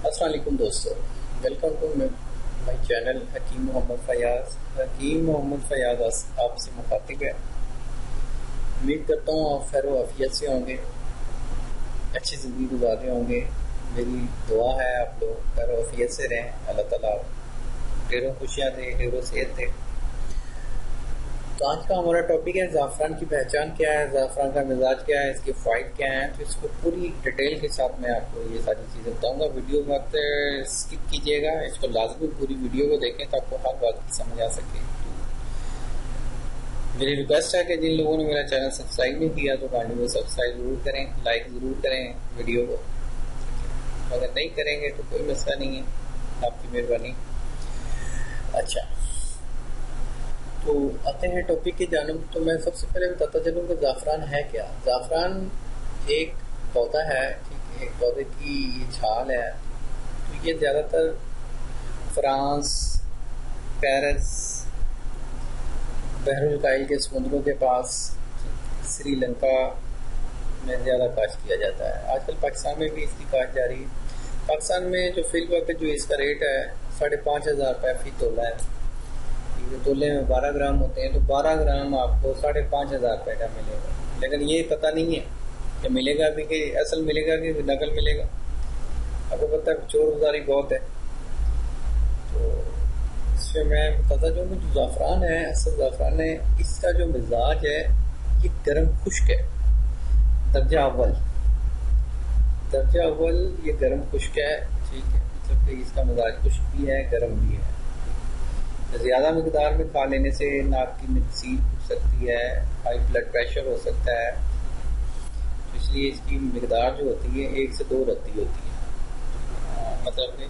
السلام علیکم دوستو، welcome to my channel Hakim Muhammad Fayyaz. Hakim Muhammad Fayyaz آپ سے مخاطب ہے۔ امید کرتا ہوں آپ خیر و عافیت سے ہوں گے، اچھی زندگی گزار رہے ہوں گے۔ میری دعا ہے آپ لوگ خیر و عافیت سے رہیں، اللہ تعالیٰ ڈھیروں خوشیاں دے، ڈھیروں صحت دے۔ تو آج کا ہمارا ٹاپک ہے زعفران کی پہچان کیا ہے، زعفران کا مزاج کیا ہے، اس کے فوائد کیا ہیں۔ تو اس کو پوری ڈیٹیل کے ساتھ میں آپ کو یہ ساری چیزیں بتاؤں گا۔ ویڈیو وقت اسکپ کیجیے گا، اس کو لازمی پوری ویڈیو کو دیکھیں تو آپ کو ہر بات کی سمجھ آ سکے۔ میری ریکویسٹ ہے کہ جن لوگوں نے میرا چینل سبسکرائب نہیں کیا تو کائنڈلی وہ سبسکرائب ضرور کریں، لائک ضرور کریں ویڈیو کو۔ اگر نہیں کریں گے تو کوئی مسئلہ نہیں ہے، آپ کی مہربانی۔ اچھا، تو آتے ہیں ٹاپک کی جانب۔ تو میں سب سے پہلے بتاتا چلوں کہ زعفران ہے کیا۔ زعفران ایک پودا ہے، ٹھیک ہے، ایک پودے کی یہ چھال ہے۔ تو یہ زیادہ تر فرانس، پیرس، بحر الکاہل کے سمندروں کے پاس، سری لنکا میں زیادہ کاشت کیا جاتا ہے۔ آج کل پاکستان میں بھی اس کی کاشت جاری ہے۔ پاکستان میں جو فی الوقت جو اس کا ریٹ ہے 5,500 روپے فی تولہ ہے۔ تولے میں 12 گرام ہوتے ہیں، تو 12 گرام آپ کو 5,500 روپے کا ملے گا۔ لیکن یہ پتہ نہیں ہے کہ ملے گا بھی، کہ اصل ملے گا کہ نقل ملے گا۔ آپ کو پتہ ہے چور بازاری بہت ہے۔ تو اس میں بتاتا چاہوں کہ جو زعفران ہے، اصل زعفران ہے، اس کا جو مزاج ہے یہ گرم خشک ہے۔ درجہ اول یہ گرم خشک ہے، ٹھیک ہے، مطلب کہ اس کا مزاج خشک بھی ہے، گرم بھی ہے۔ زیادہ مقدار میں کھا لینے سے ناک کی نکسیر ہو سکتی ہے، ہائی بلڈ پریشر ہو سکتا ہے۔ تو اس لیے اس کی مقدار جو ہوتی ہے 1 سے 2 رتی ہوتی ہے۔ مطلب کہ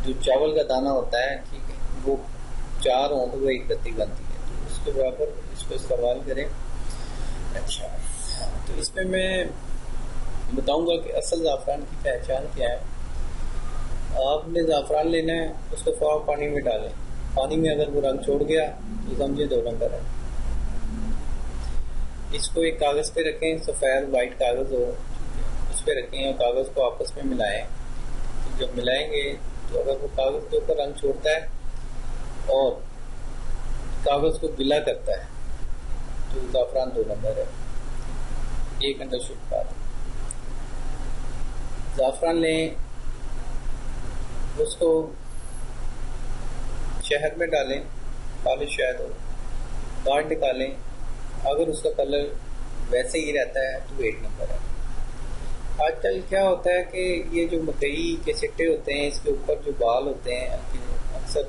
جو چاول کا دانہ ہوتا ہے، ٹھیک ہے، وہ 4 ہوں تو وہ 1 رتی بنتی ہے۔ تو اس کے برابر اس کو استعمال کریں۔ اچھا، تو اس میں بتاؤں گا کہ اصل زعفران کی پہچان کیا ہے۔ آپ نے زعفران لینا ہے، اس کو فوراً پانی میں ڈالیں۔ پانی میں اگر وہ رنگ چھوڑ گیا تو سمجھے 2 نمبر ہے۔ اس کو ایک کاغذ پہ رکھیں، سفید وائٹ کاغذ ہو، اس پہ رکھیں اور کاغذ کو آپس میں ملائیں۔ جب ملائیں گے تو اگر وہ کاغذ کے اوپر رنگ چھوڑتا ہے اور کاغذ کو گلا کرتا ہے تو زعفران 2 نمبر ہے۔ ایک انڈرسٹوڈ بات۔ زعفران لیں، اس کو شہد میں ڈالیں، خالص شہد ہو، کاٹ نکالیں۔ اگر اس کا کلر ویسے ہی رہتا ہے تو 1 نمبر ہے۔ آج کل کیا ہوتا ہے کہ یہ جو مکئی کے سٹے ہوتے ہیں، اس کے اوپر جو بال ہوتے ہیں، اکثر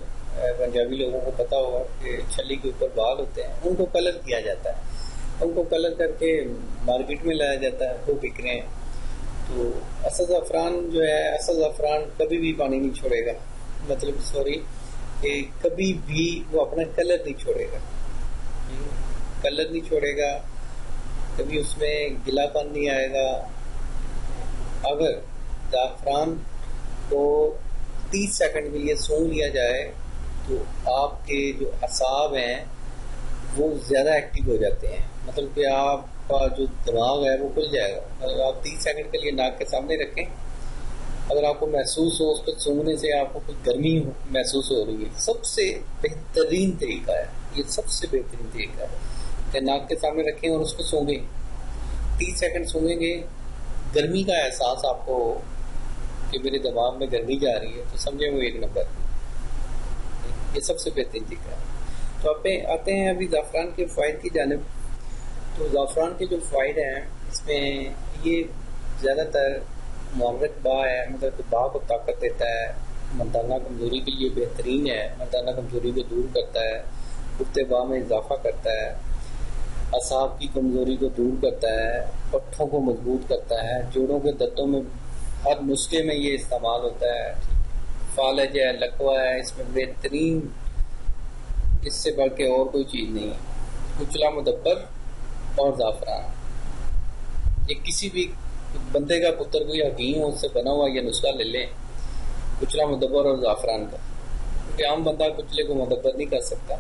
پنجابی لوگوں کو پتہ ہوگا کہ چھلی کے اوپر بال ہوتے ہیں، ان کو کلر کیا جاتا ہے، ان کو کلر کر کے مارکیٹ میں لایا جاتا ہے، وہ بک رہے ہیں۔ تو اصل زعفران کبھی بھی پانی نہیں چھوڑے گا، مطلب سوری کہ کبھی بھی وہ اپنا کلر نہیں چھوڑے گا، کبھی اس میں گلا پن نہیں آئے گا۔ اگر زعفران کو 30 سیکنڈ کے لیے سونگھ لیا جائے تو آپ کے جو اعصاب ہیں وہ زیادہ ایکٹیو ہو جاتے ہیں، مطلب کہ آپ کا جو دماغ ہے وہ کھل جائے گا۔ اگر آپ 30 سیکنڈ کے لیے ناک کے سامنے رکھیں، اگر آپ کو محسوس ہو اس کو سونگھنے سے آپ کو کوئی گرمی محسوس ہو رہی ہے، سب سے بہترین طریقہ ہے، یہ سب سے بہترین طریقہ ہے کہ ناک کے سامنے رکھیں اور اس کو سونگھیں۔ 30 سیکنڈ سونگھیں گے، گرمی کا احساس آپ کو ہو کہ میرے دماغ میں گرمی جا رہی ہے، تو سمجھیں وہ 1 نمبر، یہ سب سے بہترین طریقہ ہے۔ تو آتے ہیں ابھی زعفران کے فوائد کی جانب۔ تو زعفران کے جو فوائد ہیں، اس میں یہ زیادہ تر محرک با ہے، مطلب کہ با کو طاقت دیتا ہے، مردانہ کمزوری کے لیے بہترین ہے، مردانہ کمزوری کو دور کرتا ہے، گفت با میں اضافہ کرتا ہے، اعصاب کی کمزوری کو دور کرتا ہے، پٹھوں کو مضبوط کرتا ہے، جوڑوں کے دردوں میں ہر نسخے میں یہ استعمال ہوتا ہے۔ فالج ہے، لکوہ ہے، اس میں بہترین، اس سے بڑھ کے اور کوئی چیز نہیں ہے۔ کچلا مدبر اور زعفران، یہ کسی بھی بندے کا پتر کوئی حکیم ہو، اس سے بنا ہوا یہ نسخہ لے لیں، کچلا مدبر اور زعفران کا، کیونکہ عام بندہ کچلے کو مدبر نہیں کر سکتا۔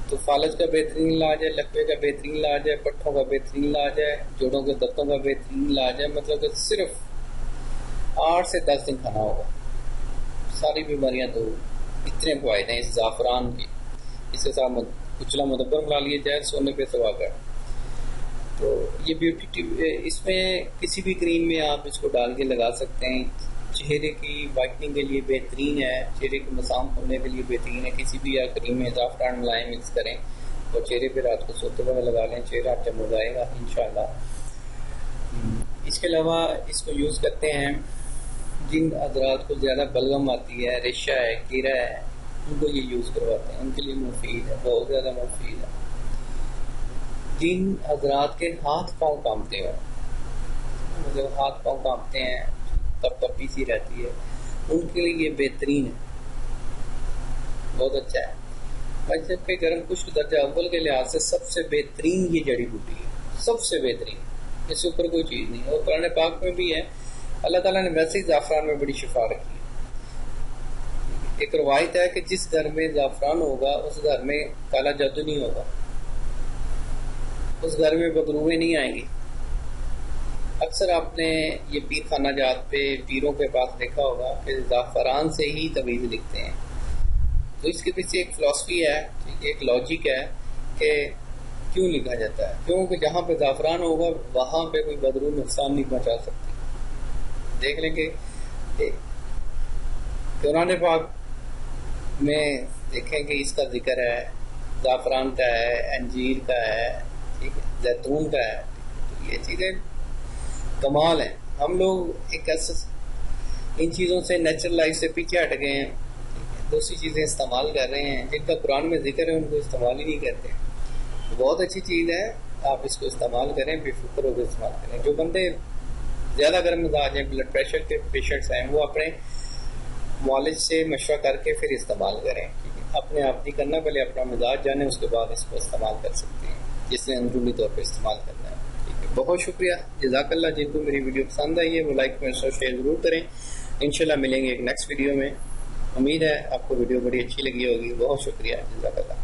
تو فالج کا بہترین علاج ہے، لکوے کا بہترین علاج ہے، پٹھوں کا بہترین علاج ہے، جوڑوں کے دردوں کا بہترین علاج ہے۔ مطلب کہ صرف 8 سے 10 دن کھانا ہوگا. ساری بیماریاں تو اتنے فوائد ہیں اس زعفران کے. اس کے ساتھ کچلا مدبر ملا لیے جائے سونے پہ سوا کر. تو یہ بیوٹی اس میں کسی بھی کریم میں آپ اس کو ڈال کے لگا سکتے ہیں. چہرے کی وائٹننگ کے لیے بہترین ہے, چہرے کے مسام کرنے کے لیے بہترین ہے. کسی بھی یا کریم میں زعفران ملائیں مکس کریں اور چہرے پہ رات کو سوتے وقت لگا لیں, چہرہ چمک گا انشاءاللہ. اس کے علاوہ اس کو یوز کرتے ہیں جن حضرات کو زیادہ بلغم آتی ہے, ریشہ ہے, کیڑا ہے, ان کو یہ یوز کرواتے ہیں. ان کے لیے مفید ہے, بہت زیادہ مفید ہے. جن حضرات کے ہاتھ پاؤں کامتے ہیں, مطلب ہاتھ پاؤں کامتے ہیں, تب تپی سی رہتی ہے, ان کے لیے یہ بہترین ہے, بہت اچھا ہے. مذہب کے گرم خشک درجہ اول کے لحاظ سے سب سے بہترین یہ جڑی بوٹی ہے, سب سے بہترین, اس سے اوپر کوئی چیز نہیں. اور قرآن پاک میں بھی ہے, اللہ تعالیٰ نے ویسے ہی زعفران میں بڑی شفا رکھی ہے. ایک روایت ہے کہ جس گھر میں زعفران ہوگا اس گھر میں کالا جادو نہیں ہوگا, اس گھر میں بدروہیں نہیں آئیں گی. اکثر آپ نے یہ پیر خانہ جات پہ پیروں کے پاس دیکھا ہوگا کہ زعفران سے ہی تعویذ لکھتے ہیں. تو اس کے پیچھے ایک فلسفی ہے, ایک لاجک ہے کہ کیوں لکھا جاتا ہے. کیونکہ جہاں پہ زعفران ہوگا وہاں پہ کوئی بدرو نقصان نہیں پہنچا سکتی. دیکھ لیں کہ قرآن پاک میں دیکھیں کہ اس کا ذکر ہے, زعفران کا ہے, انجیر کا ہے, ٹھیک ہے, زیتون کا ہے. تو یہ چیزیں کمال ہیں. ہم لوگ ایک ان چیزوں سے نیچرل لائف سے پیچھے ہٹ گئے ہیں, دوسری چیزیں استعمال کر رہے ہیں جن کا قرآن میں ذکر ہے, ان کو استعمال ہی نہیں کرتے. بہت اچھی چیز ہے, آپ اس کو استعمال کریں, بے فکر ہو کے استعمال کریں. جو بندے زیادہ گرم مزاج ہیں, بلڈ پریشر کے پیشنٹس ہیں, وہ اپنے معالج سے مشورہ کر کے پھر استعمال کریں. اپنے آپ نہیں کرنا, پہلے اپنا مزاج جانیں, اس کے بعد اس کو استعمال کر سکتے ہیں, جس نے اندرونی طور پہ استعمال کرنا ہے. ٹھیک ہے, بہت شکریہ, جزاک اللہ. جن کو میری ویڈیو پسند آئی ہے وہ لائک میں شیئر ضرور کریں. انشاءاللہ ملیں گے ایک نیکسٹ ویڈیو میں. امید ہے آپ کو ویڈیو بڑی اچھی لگی ہوگی. بہت شکریہ, جزاک اللہ.